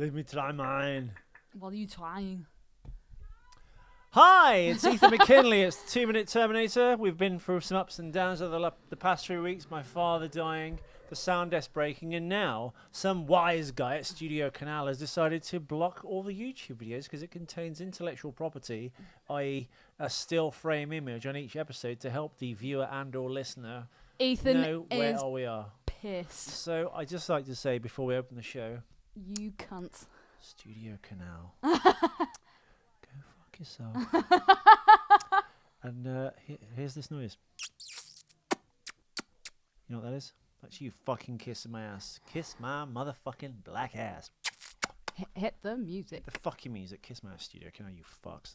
Let me try mine. What are you trying? Hi, it's Ethan McKinley. It's the 2-Minute Terminator. We've been through some ups and downs over the past 3 weeks. My father dying, the sound desk breaking, and now some wise guy at Studio Canal has decided to block all the YouTube videos because it contains intellectual property, i.e. a still frame image on each episode to help the viewer and or listener know where we are. Pissed. So I'd just like to say before we open the show, You cunt. Studio Canal. Yourself. And here's this noise. You know what that is? That's you fucking kissing my ass. Kiss my motherfucking black ass. Hit the music. The fucking music. Kiss my ass, Studio Canal, you fucks.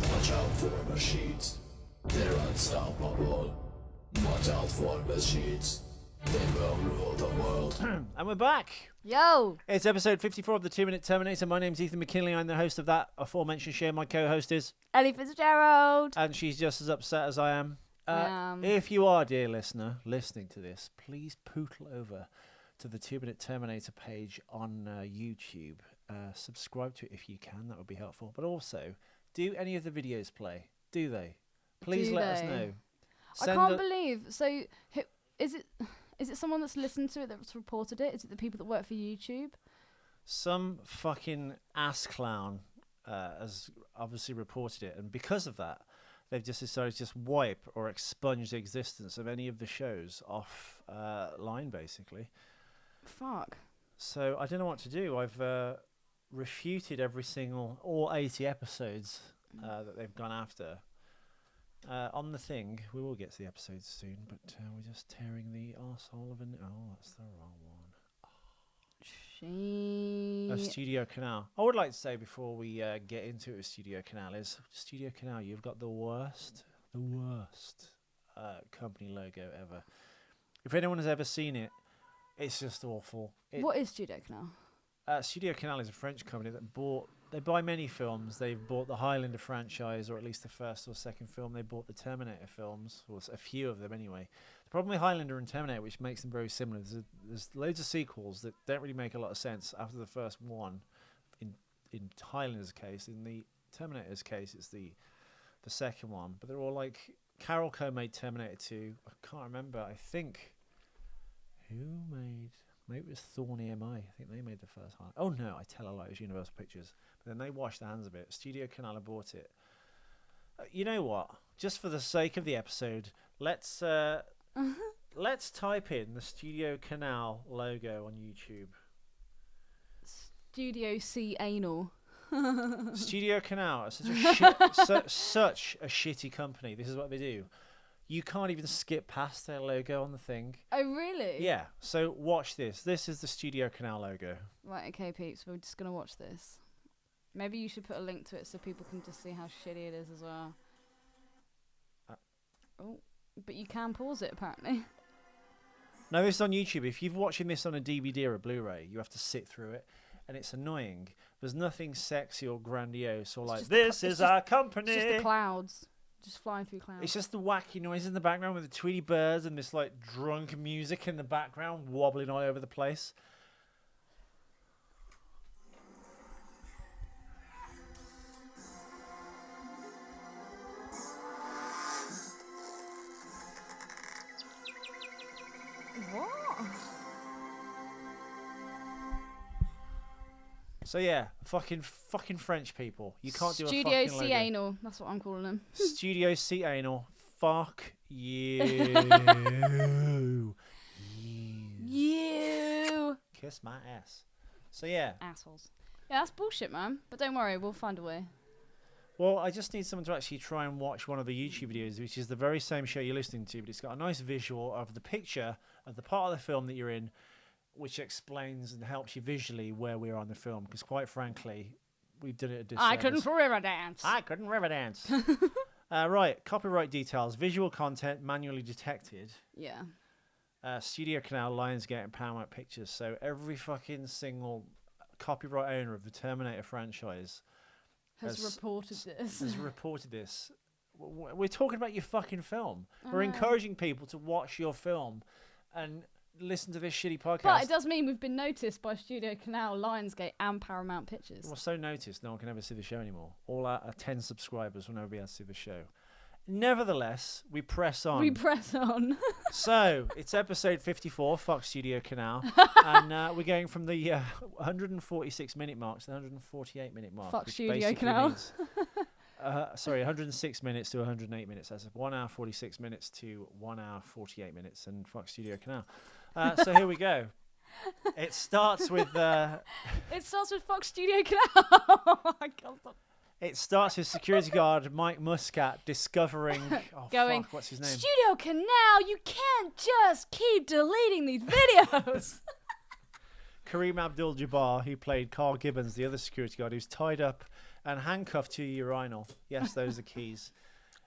Watch out for machines, they're unstoppable. Watch out for machines, they will rule the world. And we're back. Yo! It's episode 54 of the 2-Minute Terminator. My name's Ethan McKinley. I'm the host of that aforementioned show. My co-host is... Ellie Fitzgerald. And she's just as upset as I am. If you are, dear listener, listening to this, please pootle over to the 2-Minute Terminator page on YouTube. Subscribe to it if you can. That would be helpful. But also... do any of the videos play? Do they? Please let us know. I can't believe. So, is it someone that's listened to it that's reported it? Is it the people that work for YouTube? Some fucking ass clown has obviously reported it, and because of that, they've just decided to just wipe or expunge the existence of any of the shows off line, basically. Fuck. So I don't know what to do. I've refuted all 80 episodes that they've gone after on the thing. We will get to the episodes soon, but we're just tearing the arsehole of an... oh, that's the wrong one. Studio Canal. I would like to say before we get into it with Studio Canal is Studio Canal, you've got the worst company logo ever. If anyone has ever seen it, it's just awful. What is Studio Canal? Studio Canal is a French company that they buy many films. They've bought the Highlander franchise, or at least the first or second film. They bought the Terminator films, or a few of them anyway. The problem with Highlander and Terminator, which makes them very similar, there's loads of sequels that don't really make a lot of sense after the first one. In Highlander's case, in the Terminator's case, it's the second one. But they're all like... Carol Co made Terminator 2. I can't remember. I think... who made... maybe it was Thorn EMI. I think they made the first one. Oh no, I tell a lie. It was Universal Pictures. But then they washed their hands of it. Studio Canal bought it. You know what? Just for the sake of the episode, let's type in the Studio Canal logo on YouTube. Studio C Anal. Studio Canal. Such a shitty company. This is what they do. You can't even skip past their logo on the thing. Oh, really? Yeah. So watch this. This is the Studio Canal logo. Right, okay, peeps. We're just going to watch this. Maybe you should put a link to it so people can just see how shitty it is as well. Oh, but you can pause it, apparently. No, this is on YouTube. If you're watching this on a DVD or a Blu-ray, you have to sit through it. And it's annoying. There's nothing sexy or grandiose or like, this is our company. It's just the clouds. Just flying through clouds. It's just the wacky noise in the background with the Tweety birds and this like drunk music in the background wobbling all over the place. What? So yeah, fucking French people. You can't do Studio a fucking C logo. Anal. That's what I'm calling them. Studio C Anal. Fuck you. You. Kiss my ass. So yeah. Assholes. Yeah, that's bullshit, man. But don't worry, we'll find a way. Well, I just need someone to actually try and watch one of the YouTube videos, which is the very same show you're listening to, but it's got a nice visual of the picture of the part of the film that you're in, which explains and helps you visually where we are on the film. Because quite frankly, we've done it a disservice. I couldn't river dance. Right, copyright details. Visual content manually detected. Yeah. Studio Canal, Lionsgate, and Paramount Pictures. So every fucking single copyright owner of the Terminator franchise has reported this. Has reported this. We're talking about your fucking film. I We're know. encouraging people to watch your film and listen to this shitty podcast. But it does mean we've been noticed by Studio Canal, Lionsgate, and Paramount Pictures. We're so noticed, no one can ever see the show anymore. All our 10 subscribers will never be able to see the show. Nevertheless, we press on. We press on. So, it's episode 54, fuck Studio Canal. And we're going from the 146-minute mark to the 148-minute mark. Fuck which Studio basically Canal. means, 106 minutes to 108 minutes. That's 1 hour 46 minutes to 1 hour 48 minutes. And fuck Studio Canal. So here we go. It starts with... It starts with fuck Studio Canal. Oh my God, stop. It starts with security guard Mike Muscat discovering... Oh, Going, fuck, what's his name? Studio Canal, you can't just keep deleting these videos. Kareem Abdul-Jabbar, who played Carl Gibbons, the other security guard, who's tied up and handcuffed to a urinal. Yes, those are keys.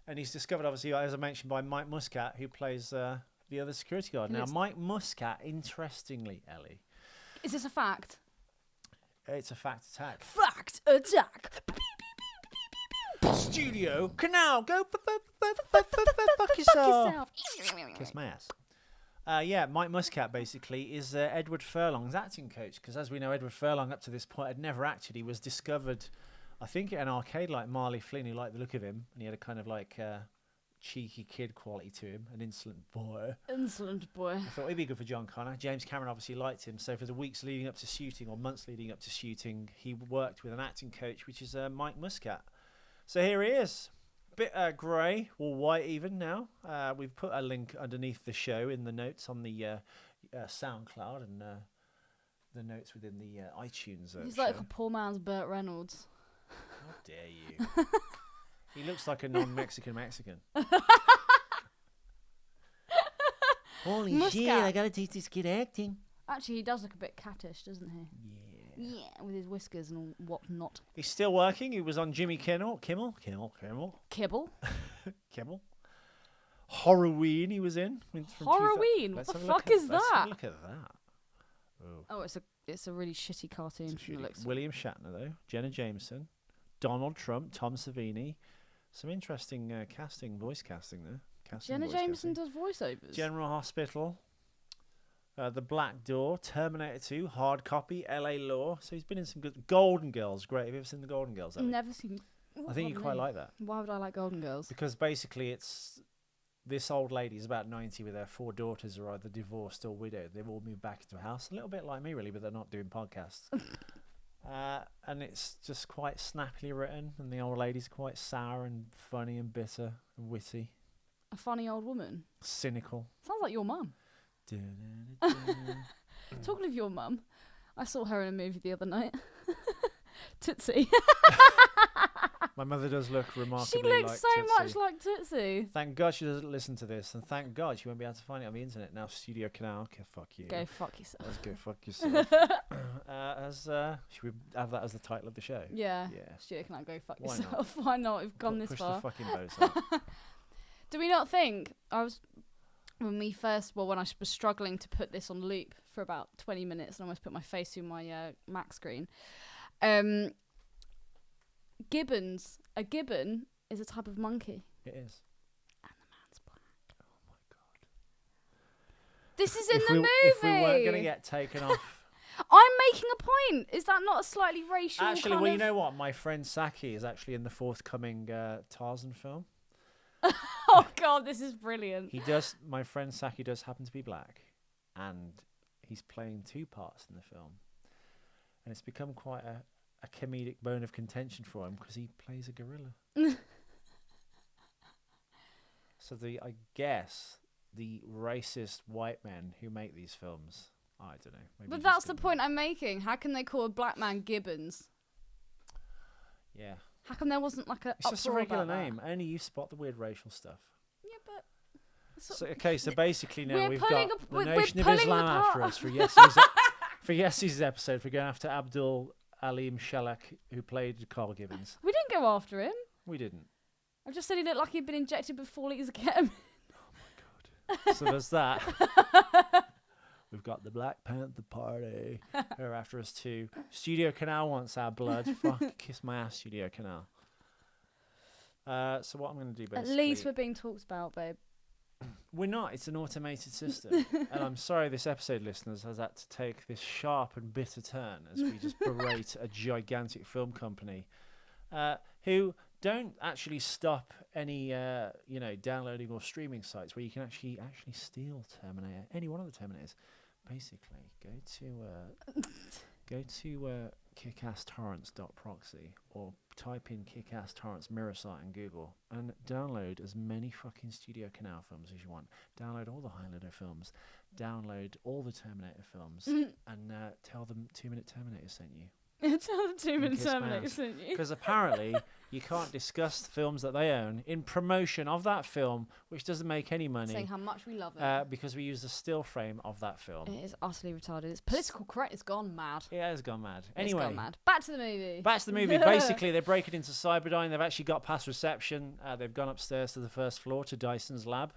And he's discovered, obviously, as I mentioned, by Mike Muscat, who plays the other security guard. Now, Mike Muscat, interestingly, Ellie... Is this a fact? It's a fact attack. Fact attack. Studio Canal, go fuck yourself. Kiss my ass. Yeah, Mike Muscat basically is Edward Furlong's acting coach, because as we know, Edward Furlong up to this point had never acted. He was discovered, I think, at an arcade like Marley Flynn, who liked the look of him, and he had a kind of like cheeky kid quality to him, an insolent boy. Insolent boy. I thought he'd be good for John Connor. James Cameron obviously liked him, so for the weeks leading up to shooting, or months leading up to shooting, he worked with an acting coach, which is Mike Muscat. So here he is. Bit grey or white even now. We've put a link underneath the show in the notes on the Soundcloud and the notes within the iTunes He's show. like a poor man's Burt Reynolds. How dare you? He looks like a non-Mexican Mexican. Holy Muscat. shit, I gotta teach this kid acting. Actually, he does look a bit cattish, doesn't he? Yeah. Yeah, with his whiskers and whatnot. He's still working. He was on Jimmy Kimmel. Kibble? Horrorween he was in. Horrorween? What the fuck is Let's have that? a look at that. Oh, it's a really shitty cartoon from the looks. William Shatner, though. Jenna Jameson. Donald Trump. Tom Savini. Some interesting voice casting there. Jenna Jameson does voiceovers. General Hospital. The Black Door, Terminator 2, Hard Copy, LA Law. So he's been in some good... Golden Girls, great. Have you ever seen the Golden Girls? Ellie? Never seen... I think you quite like that. Why would I like Golden Girls? Because basically it's... This old lady is about 90 with her 4 daughters who are either divorced or widowed. They've all moved back into a house. A little bit like me, really, but they're not doing podcasts. And it's just quite snappily written. And the old lady's quite sour and funny and bitter and witty. A funny old woman. Cynical. Sounds like your mum. Talking of your mum, I saw her in a movie the other night. Tootsie. My mother does look remarkably She looks like so Tootsie. much like Tootsie. Thank God she doesn't listen to this, and thank God she won't be able to find it on the internet now. Studio Canal, okay, fuck you. Go fuck yourself. Let's go fuck yourself. Should we have that as the title of the show? Yeah. Yeah. Studio Canal, go fuck Why yourself. Why not? We've gone this Push far. the fucking boat up. Do we not think when I was struggling to put this on loop for about 20 minutes and almost put my face through my Mac screen. Gibbons. A gibbon is a type of monkey. It is. And the man's black. Oh my God. This is in the movie. If we weren't going to get taken off. I'm making a point. Is that not a slightly racial Actually, kind well, of... you know what? My friend Saki is actually in the forthcoming Tarzan film. Oh God, this is brilliant. My friend Saki does happen to be black, and he's playing 2 parts in the film, and it's become quite a comedic bone of contention for him because he plays a gorilla. So I guess the racist white men who make these films, I don't know. Maybe But just that's the didn't point know. I'm making. How can they call a black man Gibbons? Yeah, How come there wasn't like a it's just a uproar regular about that? name. Only you spot the weird racial stuff. Yeah, but... So basically now We're we've pulling got ap- the we're Nation of pulling Islam apart. after us for Yessie's episode. We're going after Abdul Alim Shalak, who played Carl Gibbons. We didn't go after him. We didn't. I just said he looked like he'd been injected with 4 litres of ketamine. So there's that. We've got the Black Panther Party. They're after us too. Studio Canal wants our blood. Fuck, kiss my ass, Studio Canal. So what I'm going to do basically... At least we're being talked about, babe. We're not. It's an automated system. And I'm sorry this episode, listeners, has had to take this sharp and bitter turn as we just berate a gigantic film company who don't actually stop any, downloading or streaming sites where you can actually steal Terminator, any one of the Terminators. Basically, go to kickasstorrents.proxy or type in Kickass Torrents mirror site in Google and download as many fucking Studio Canal films as you want. Download all the Highlander films, download all the Terminator films, and tell them 2 Minute Terminator sent you. Tell them 2 Minute Terminator sent you. Because apparently you can't discuss films that they own in promotion of that film, which doesn't make any money. Saying how much we love it. Because we use the still frame of that film. It is utterly retarded. It's political correct. It's gone mad. Yeah, it's gone mad. Anyway, it's gone mad. Back to the movie. Basically, they break it into Cyberdine. They've actually got past reception. They've gone upstairs to the first floor to Dyson's lab.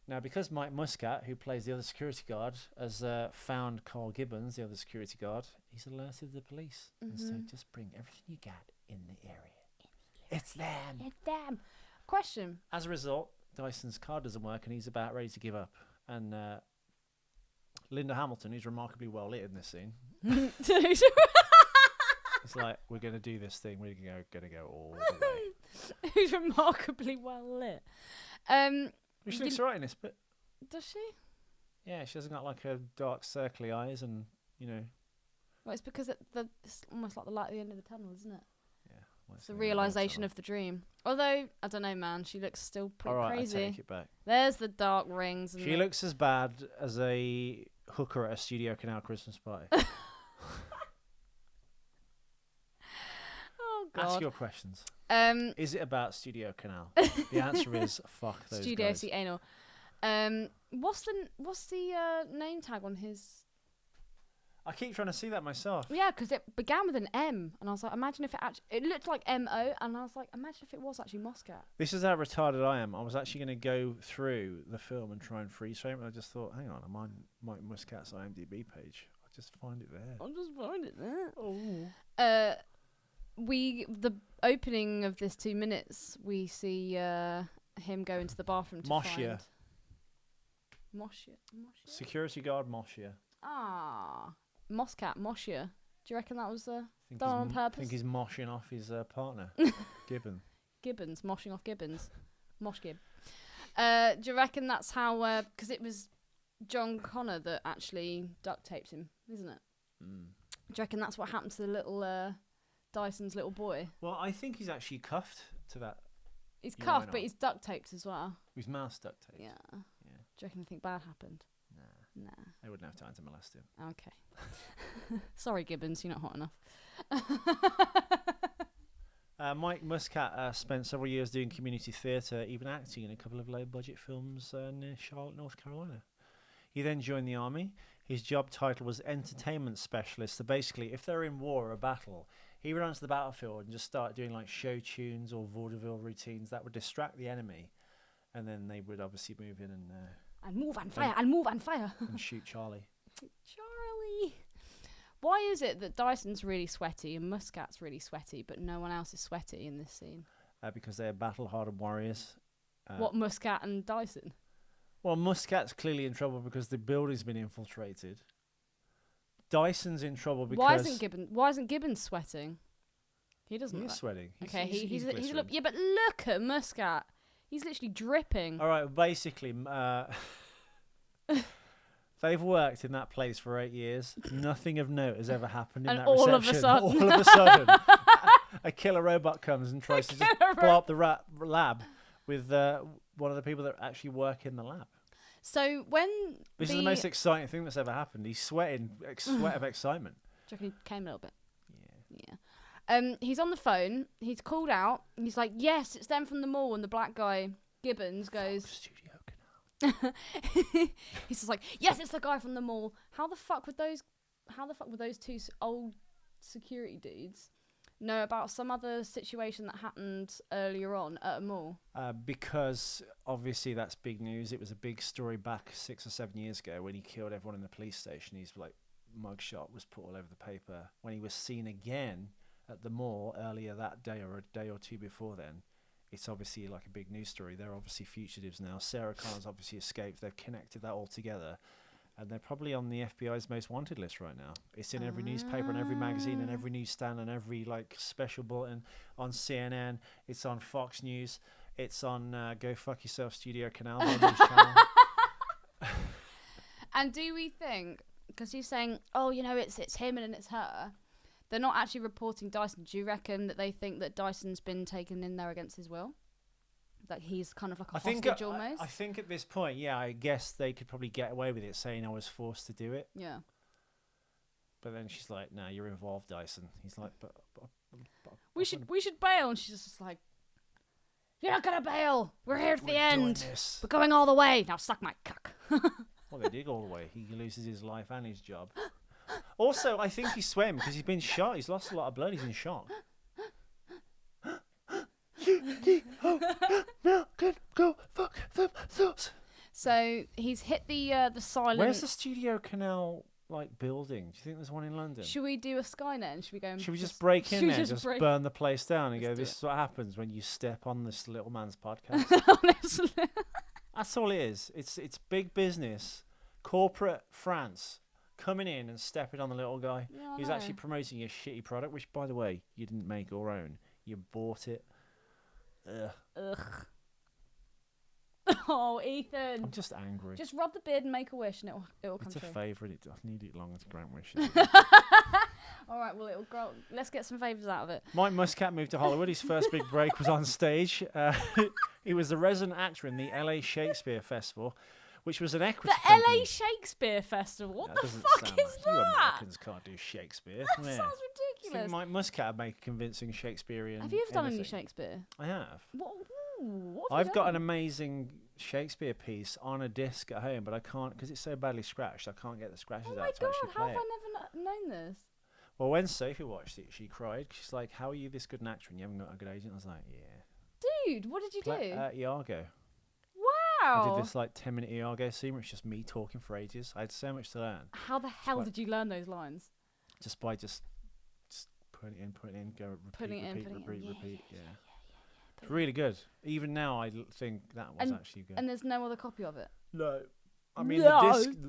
Now, because Mike Muscat, who plays the other security guard, has found Carl Gibbons, the other security guard, he's alerted the police and said, just bring everything you got in the area. It's them. It's them. Question. As a result, Dyson's card doesn't work and he's about ready to give up. And Linda Hamilton, who's remarkably well lit in this scene, it's like, we're going to do this thing. We're going to go all the way. Who's remarkably well lit. She looks alright in this bit. Does she? Yeah, she hasn't got like her dark circly eyes and, Well, it's because it's almost like the light at the end of the tunnel, isn't it? Yeah. Well, it's the realisation of the dream. Although, I don't know, man. She looks still pretty crazy. I take it back. There's the dark rings. And she looks as bad as a hooker at a Studio Canal Christmas party. Oh, God. Ask your questions. Is it about Studio Canal? The answer is fuck those Studio guys. C anal. What's the name tag on his? I keep trying to see that myself. Yeah, because it began with an M, and I was like, imagine if it looked like M-O, and I was like, imagine if it was actually Muscat. This is how retarded I am. I was actually going to go through the film and try and freeze frame it. I just thought, hang on, I'm on Mike Muscat's IMDb page. I'll just find it there. I'll just find it there. Oh. The opening of this 2 minutes, we see him go into the bathroom to Moshia. find Moshia. Security guard Moshia. Muscat, Moshia. Do you reckon that was done on purpose? I think he's moshing off his partner, Gibbons, moshing off Gibbons. Mosh Gib. Do you reckon that's how... Because it was John Connor that actually duct taped him, isn't it? Mm. Do you reckon that's what happened to the little... Dyson's little boy? Well, I think he's actually cuffed to that. He's cuffed, but he's duct taped as well. His mouth's duct taped. Yeah. Do you reckon anything bad happened? Nah. They wouldn't have time to molest him. Okay. Sorry, Gibbons, you're not hot enough. Mike Muscat spent several years doing community theatre, even acting in a couple of low-budget films near Charlotte, North Carolina. He then joined the army. His job title was entertainment specialist. So basically, if they're in war or a battle, he would run to the battlefield and just start doing like show tunes or vaudeville routines that would distract the enemy, and then they would obviously move in and I'll move and fire. I'll move and fire. and shoot Charlie. Charlie. Why is it that Dyson's really sweaty and Muscat's really sweaty, but no one else is sweaty in this scene? Because they are battle-hardened warriors. What, Muscat and Dyson? Well, Muscat's clearly in trouble because the building's been infiltrated. Dyson's in trouble because... Why isn't Gibbons sweating? He doesn't. He is sweating. Okay, he's yeah, but look at Muscat. He's literally dripping. All right, basically, they've worked in that place for 8 years. Nothing of note has ever happened in that reception. All of a sudden, a killer robot comes and tries to just blow up the lab with one of the people that actually work in the lab. So when this is the most exciting thing that's ever happened. He's sweating, sweat of excitement. Do you reckon he came a little bit? Yeah. He's on the phone. He's called out. And he's like, "Yes, it's them from the mall." And the black guy, Gibbons, goes, Studio Canal. He's just like, "Yes, it's the guy from the mall." How the fuck were those two old security dudes No, about some other situation that happened earlier on at a mall. Because obviously that's big news. It was a big story back 6 or 7 years ago when he killed everyone in the police station. His like mugshot was put all over the paper. When he was seen again at the mall earlier that day or a day or two before then, it's obviously like a big news story. They're obviously fugitives now. Sarah Connor's obviously escaped. They've connected that all together. And they're probably on the FBI's most wanted list right now. It's in every newspaper and every magazine and every newsstand and every like special bulletin on CNN. It's on Fox News. It's on Go Fuck Yourself Studio Canal. News channel. And do we think, because he's saying, oh, you know, it's him and it's her, they're not actually reporting Dyson. Do you reckon that they think that Dyson's been taken in there against his will? Like he's kind of like a hostage almost? I think at this point, yeah, I guess they could probably get away with it, saying I was forced to do it. Yeah. But then she's like, "No, you're involved, Dyson." He's like, "But we should bail," and she's just like, "You're not gonna bail. We're here to the end. We're going all the way. Now suck my cock." Well, they dig all the way. He loses his life and his job. Also, I think he swam because he's been shot. He's lost a lot of blood. He's in shock. Now can go fuck themselves. So he's hit the silent. Where's the Studio Canal like building? Do you think there's one in London? Should we do a Skynet? And should we go? And should we just break in there, just burn the place down, and Let's go? do This it. is what happens when you step on this little man's podcast. Honestly. That's all it is. It's big business, corporate France coming in and stepping on the little guy Yeah, I who's know. actually promoting a shitty product, which, by the way, you didn't make or own. You bought it. Ugh. Oh, Ethan. I'm just angry. Just rub the beard and make a wish, and it'll come It's a true. favour. I need it longer to grant wishes. All right, well, it'll grow. Let's get some favours out of it. Mike Muscat moved to Hollywood. His first big break was on stage. He was the resident actor in the LA Shakespeare Festival, which was an equity The company. LA Shakespeare Festival. What That the doesn't fuck sound is like- You that? Americans can't do Shakespeare. That Yeah. sounds I think ridiculous. Mike Muscat would make a convincing Shakespearean. Have you ever done any anything. Shakespeare? I have. What have I've you got done? an amazing Shakespeare piece on a disc at home, but I can't because it's so badly scratched. I can't get the scratches Oh my out to god, actually how play have it. I never known this? Well, when Sophie watched it, she cried. She's like, "How are you this good an actor and you haven't got a good agent?" I was like, "Yeah." Dude, what did you do? Iago. Wow. I did this like 10-minute Iago scene where it's just me talking for ages. I had so much to learn How the hell like- did you learn those lines? just by just putting it in, go repeat, Putting it in, repeat, putting it in. repeat. Yeah. It's really good. Even now, I think that was And- actually good. And there's no other copy of it. No. I mean, No. the disc.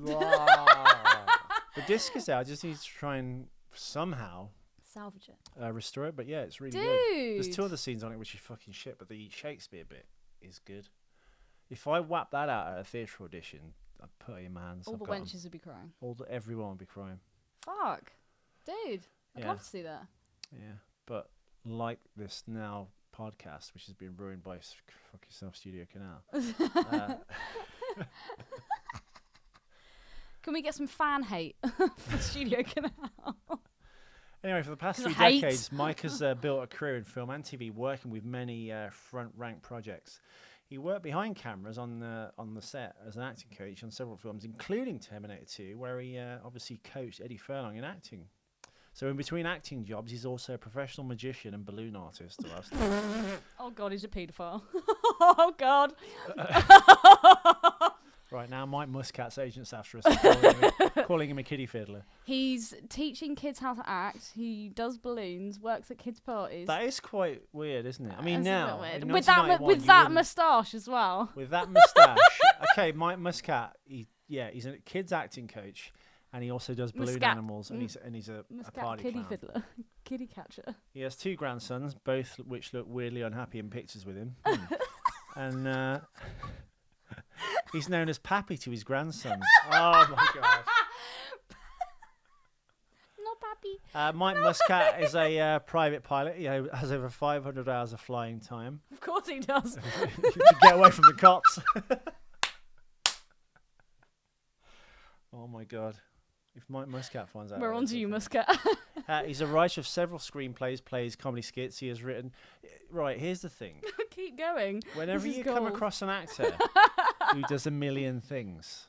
The disc is out. I just need to try and somehow Salvage it. restore it. But yeah, it's really good. Dude. There's two other scenes on it which is fucking shit, but the Shakespeare bit is good. If I whap that out at a theatre audition, I'd put it in my hands. All I've the got 'em. wenches would be crying. Everyone would be crying. Fuck. Dude. I'd Yeah. love to see that. Yeah, but like this now podcast, which has been ruined by Fuck Yourself Studio Canal. Can we get some fan hate for Studio Canal? Anyway, for the past 3 Hate. decades, Mike has built a career in film and TV, working with many front-rank projects. He worked behind cameras on the set as an acting coach on several films, including Terminator 2, where he obviously coached Eddie Furlong in acting. So in between acting jobs, he's also a professional magician and balloon artist. To us. Oh god, he's a paedophile. Oh god. Right now, Mike Muscat's agent's after us, calling him a kiddie fiddler. He's teaching kids how to act. He does balloons, works at kids' parties. That is quite weird, isn't it? I mean, That's a now bit weird. in With that 1991, with you that wouldn't- moustache as well. with that moustache. Okay, Mike Muscat. He's a kids acting coach, and he also does balloon Muscat. animals, and he's a Muscat party kiddie clown. fiddler. Kiddie catcher. He has 2 grandsons, both which look weirdly unhappy in pictures with him, and he's known as Pappy to his grandsons. Oh my god. No papi. Mike Muscat is a private pilot. He has over 500 hours of flying time Of course he does. to get away from the cops. Oh my god. If Mike Muscat finds out. We're on to you, Muscat. He's a writer of several screenplays, plays, comedy skits. He has written. Right, here's the thing. Keep going. Whenever This is you come gold. across an actor who does a million things,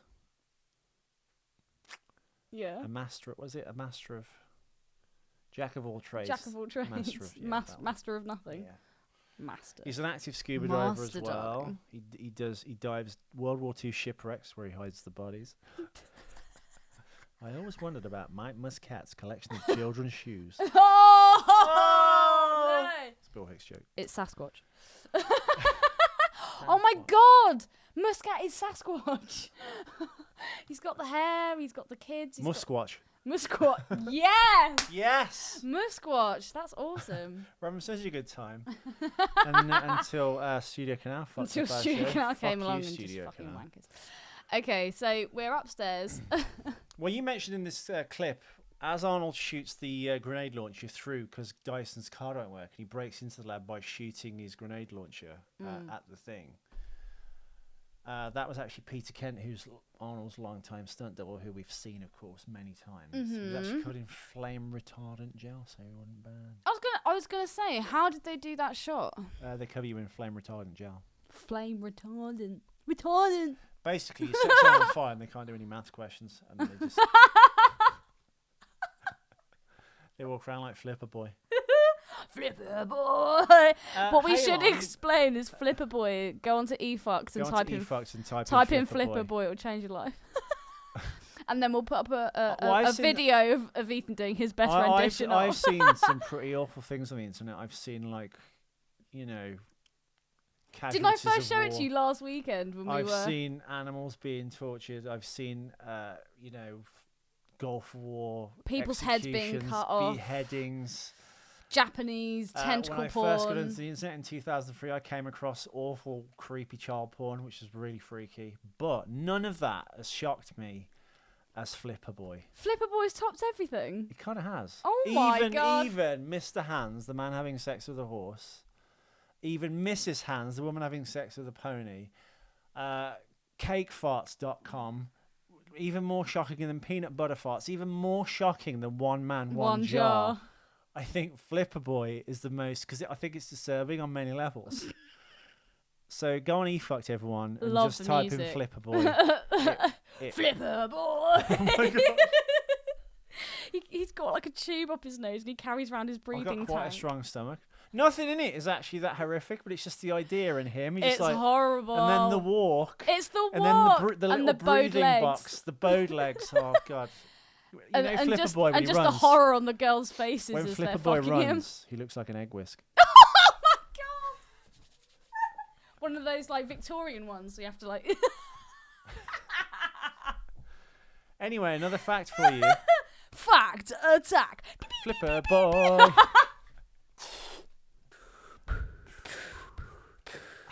Yeah. a master of. Jack of all trades. Jack of all trades. Master of nothing. Yeah. Master. He's an active scuba diver as Master well. darling. He dives World War II shipwrecks where he hides the bodies. I always wondered about Mike Muscat's collection of children's shoes. Oh! No. It's Bill Hicks' joke. It's Sasquatch. Oh my God! Muscat is Sasquatch. He's got the hair. He's got the kids. Musquatch. Musquatch. Yes. Yes. Musquatch. That's awesome. We're having such a good time. Until Studio Canal fucked Until up our Studio show. Canal came Fuck along you, and Studio just fucking Canal. wankers. Okay, so we're upstairs. Well, you mentioned in this clip, as Arnold shoots the grenade launcher through because Dyson's car don't work, and he breaks into the lab by shooting his grenade launcher at the thing. That was actually Peter Kent, who's Arnold's longtime stunt double, who we've seen, of course, many times. He was actually covered in flame retardant gel, so he wasn't bad. I was gonna say, how did they do that shot? They cover you in flame retardant gel. Flame retardant. Retardant. Basically, you set someone on fire and they can't do any maths questions, and they just they walk around like Flipper Boy. Flipper Boy. What we hey, should on. explain is Flipper Boy. Go onto eFucks and type in Flipper Boy. It will change your life. And then we'll put up a video of Ethan doing his best rendition. I've seen some pretty awful things on the internet. I've seen Didn't I casualties first of show it war. to you last weekend when we were? I've seen animals being tortured. I've seen Gulf War People's heads being executions, cut off. beheadings. Japanese tentacle when I porn. first got into the internet in 2003, I came across awful, creepy child porn, which was really freaky. But none of that has shocked me as Flipper Boy. Flipper Boy's topped everything. It kind of has. Oh my God. Even Mr. Hands, the man having sex with a horse. Even Mrs. Hands, the woman having sex with a pony. Cakefarts.com. Even more shocking than peanut butter farts. Even more shocking than one man, one jar. I think Flipper Boy is the most, because I think it's disturbing on many levels. So go on eFucked, everyone, and Love just the type music. in Flipper Boy. Flipper Boy. Oh my God. He's got like a tube up his nose and he carries around his I've breathing got quite tank. a strong stomach. Nothing in it is actually that horrific, but it's just the idea in him. He's It's just like, horrible. and then the walk. It's the walk. And then the little the bowed breathing legs. box, the bowed legs. Oh God! You know And Flipper just, Boy when and he just runs. the horror on the girls' faces When as Flipper they're Boy fucking runs, him. he looks like an egg whisk. Oh my God! One of those like Victorian ones. So you have to like. Anyway, another fact for you: Fact attack. Flipper Boy.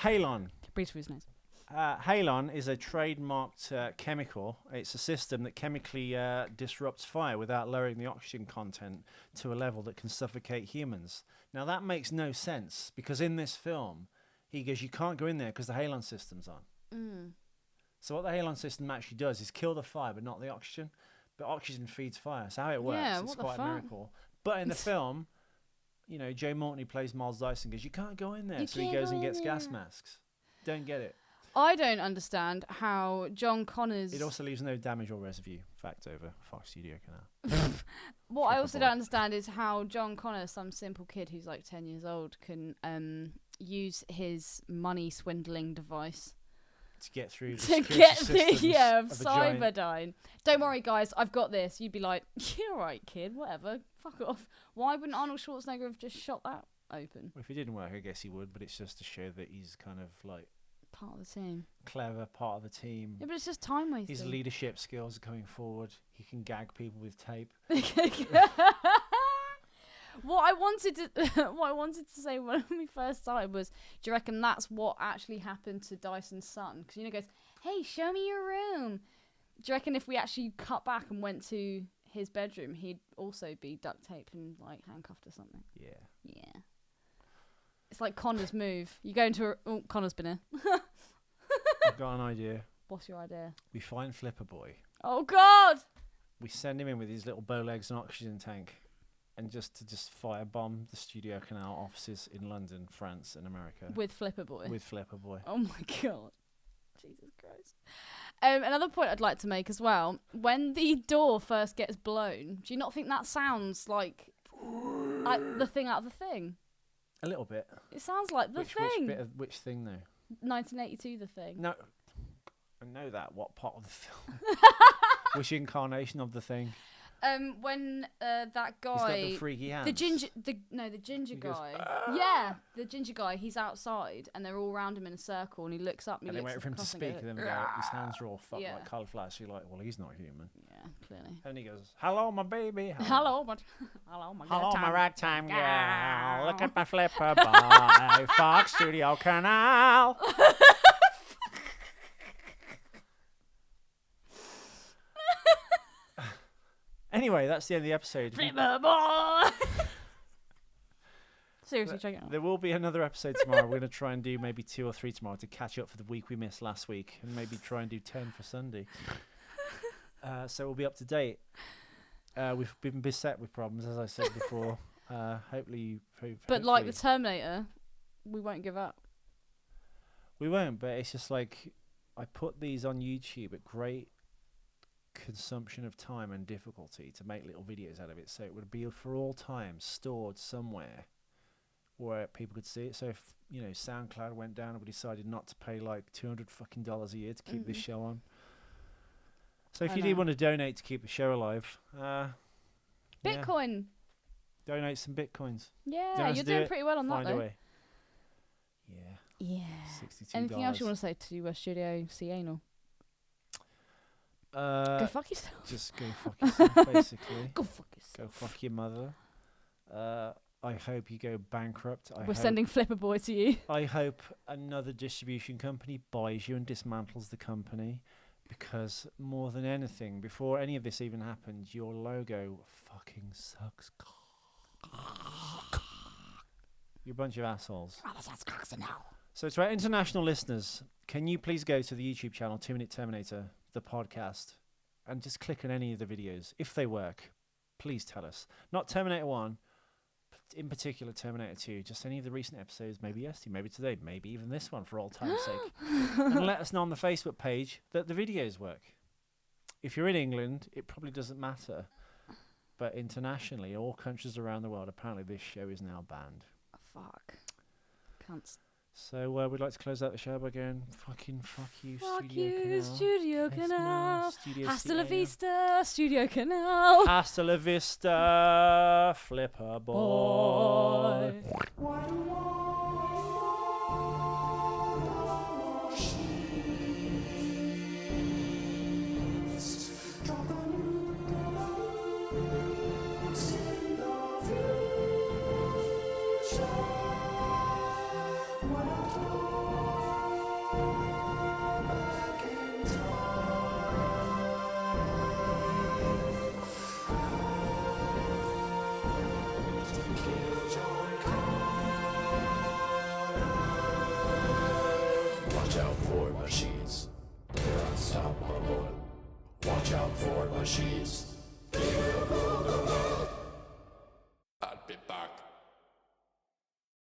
Halon. Breathe through his nose. Halon is a trademarked chemical. It's a system that chemically disrupts fire without lowering the oxygen content to a level that can suffocate humans. Now, that makes no sense because in this film, he goes, you can't go in there because the Halon system's on. So what the Halon system actually does is kill the fire, but not the oxygen. But oxygen feeds fire. So how it works, Yeah, it's what the quite a fuck? miracle. But in the film, Joe Morton, who plays Miles Dyson, goes, you can't go in there. You So he can't goes go and in gets gas there. masks. Don't get it. I don't understand how John Connors. It also leaves no damage or residue. Fact over Fox Studio Canal. What I also Flipper Boy. don't understand is how John Connors, some simple kid who's like 10 years old, can use his money swindling device To get through the to security get the systems of a giant- Cyberdine. Don't worry, guys, I've got this. You'd be like, you're right, kid, whatever, fuck off. Why wouldn't Arnold Schwarzenegger have just shot that open? Well, if it didn't work, I guess he would, but it's just to show that he's kind of like Part of the team. clever, part of the team. Yeah, but it's just time wasting. His leadership skills are coming forward. He can gag people with tape. What I wanted to say when we first started was, do you reckon that's what actually happened to Dyson's son? Because he goes, "Hey, show me your room." Do you reckon if we actually cut back and went to his bedroom, he'd also be duct taped and like handcuffed or something? Yeah. Yeah. It's like Connor's move. You go into Connor's been here. I've got an idea. What's your idea? We find Flipper Boy. Oh God! We send him in with his little bow legs and oxygen tank, and just firebomb the Studio Canal offices in London, France, and America. With Flipper Boy. With Flipper Boy. Oh my God. Jesus Christ. Another point I'd like to make as well, when the door first gets blown, do you not think that sounds like The Thing out of the Thing. A little bit. It sounds like The Which Thing. bit of which thing though? 1982, The Thing. No, I know that. What part of the film? Which incarnation of the thing? When that guy, He's got the freaky hands. the ginger He goes, guy, yeah, the ginger guy. He's outside, and they're all around him in a circle, and he looks up, and And he they looks wait for him to across and speak, goes, and then they go, his hands are all fucked Yeah. like cauliflower. So you're like, well, he's not human. yeah, clearly. And he goes, "Hello, my baby. Hello, my Hello, my ragtime girl. girl. Look at my flipper by Fox Studio Canal." Anyway, that's the end of the episode. Flipper boy. Seriously, check it out. There will be another episode tomorrow. We're going to try and do maybe 2 or 3 tomorrow to catch up for the week we missed last week, and maybe try and do 10 for Sunday. So we'll be up to date. We've been beset with problems, as I said before. Hopefully, But like the Terminator, we won't give up. we won't. But it's just like I put these on YouTube at great consumption of time and difficulty to make little videos out of it, so it would be for all time stored somewhere where people could see it. So if SoundCloud went down and we decided not to pay like $200 fucking a year to keep this show on. So if I you know. do want to donate to keep the show alive, Bitcoin. donate some bitcoins. Yeah, Don't have you're to do doing it. pretty well on that Find a though. way. Yeah, Yeah. $62. Anything else you want to say to Studio C Anal? Go Uh, fuck yourself. just go fuck yourself, basically. Go fuck yourself. Go fuck your mother. I hope you go bankrupt. We're sending Flipper Boy to you. I hope another distribution company buys you and dismantles the company, because more than anything, before any of this even happened, your logo fucking sucks. You're a bunch of assholes. So to our international listeners, can you please go to the YouTube channel 2 Minute Terminator, the podcast, and just click on any of the videos. If they work, please tell us. Not Terminator 1, but in particular Terminator 2, just any of the recent episodes, maybe yesterday, maybe today, maybe even this one for all time's sake. And let us know on the Facebook page that the videos work. If you're in England, it probably doesn't matter. But internationally, all countries around the world, apparently this show is now banned. Fuck. Can't. So we'd like to close out the show by going, fucking fuck you, Fuck Studio you, Canal. Studio Thanks, Canal. Mel. Studio Hasta la CAL. vista, Studio Canal. Hasta la vista, Flipper Boy. Watch out for machines, they're unstoppable. Watch out for machines, they will go